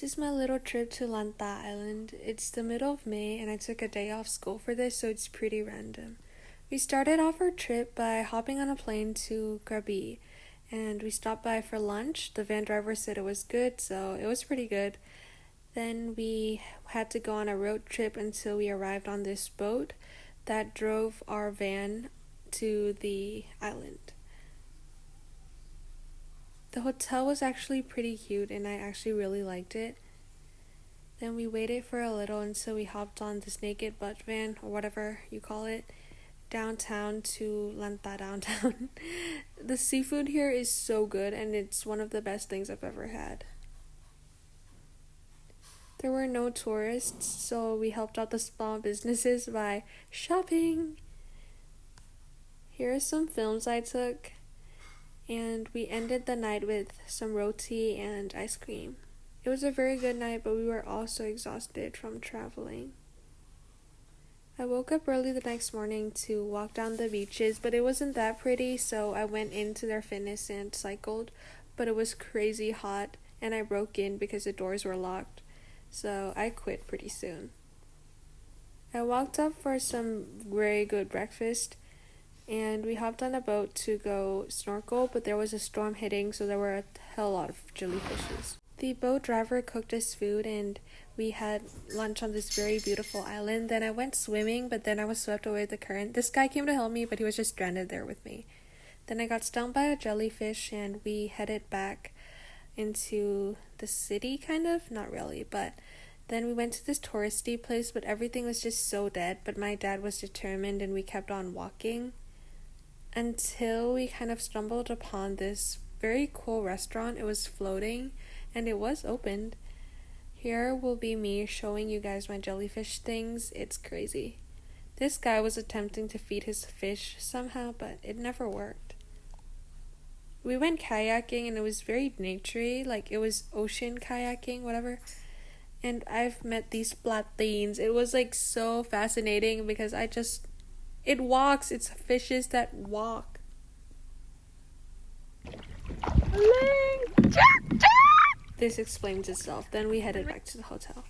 This is my little trip to Lanta Island. It's the middle of May and I took a day off school for this, so it's pretty random. We started off our trip by hopping on a plane to Krabi and we stopped by for lunch. The van driver said it was good, so it was pretty good. Then we had to go on a road trip until we arrived on this boat that drove our van to the island. The hotel was actually pretty cute and I actually really liked it. Then we waited for a little until we hopped on this naked butt van, or whatever you call it, downtown to Lanta downtown. The seafood here is so good and it's one of the best things I've ever had. There were no tourists, so we helped out the small businesses by shopping. Here are some films I took. And we ended the night with some roti and ice cream. It was a very good night, but we were also exhausted from traveling. I woke up early the next morning to walk down the beaches, but it wasn't that pretty, so I went into their fitness and cycled, but it was crazy hot, and I broke in because the doors were locked, so I quit pretty soon. I walked up for some very good breakfast, and we hopped on a boat to go snorkel, but there was a storm hitting, so there were a hell lot of jellyfishes. The boat driver cooked us food and we had lunch on this very beautiful island. Then I went swimming, but then I was swept away with the current. This guy came to help me, but he was just stranded there with me. Then I got stung by a jellyfish and we headed back into the city, kind of, not really, but then we went to this touristy place, but everything was just so dead. But my dad was determined and we kept on walking until we kind of stumbled upon this very cool restaurant. It was floating and it was opened. Here will be me showing you guys my jellyfish things. It's crazy. This guy was attempting to feed his fish somehow, but it never worked. We went kayaking and it was very naturey, like it was ocean kayaking, whatever. And I've met these plateins. It was like so fascinating because it walks. It's fishes that walk. This explains itself. Then we headed back to the hotel.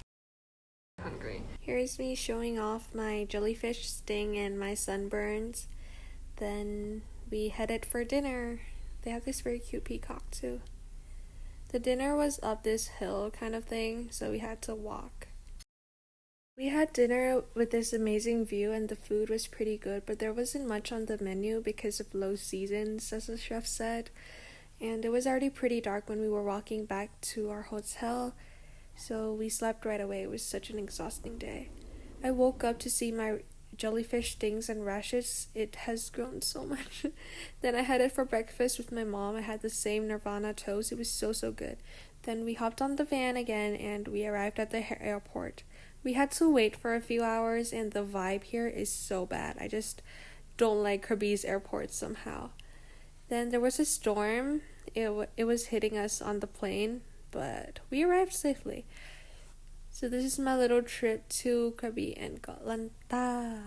Hungry. Here's me showing off my jellyfish sting and my sunburns. Then we headed for dinner. They have this very cute peacock too. The dinner was up this hill kind of thing, so we had to walk. We had dinner with this amazing view and the food was pretty good, but there wasn't much on the menu because of low seasons, as the chef said. And it was already pretty dark when we were walking back to our hotel, so we slept right away. It was such an exhausting day. I woke up to see my jellyfish stings and rashes. It has grown so much. Then I headed for breakfast with my mom. I had the same Nirvana toast. It was so good. Then we hopped on the van again and we arrived at the airport. We had to wait for a few hours and the vibe here is so bad. I just don't like Krabi's airport somehow. Then there was a storm. It was hitting us on the plane, but we arrived safely. So this is my little trip to Krabi and Lanta.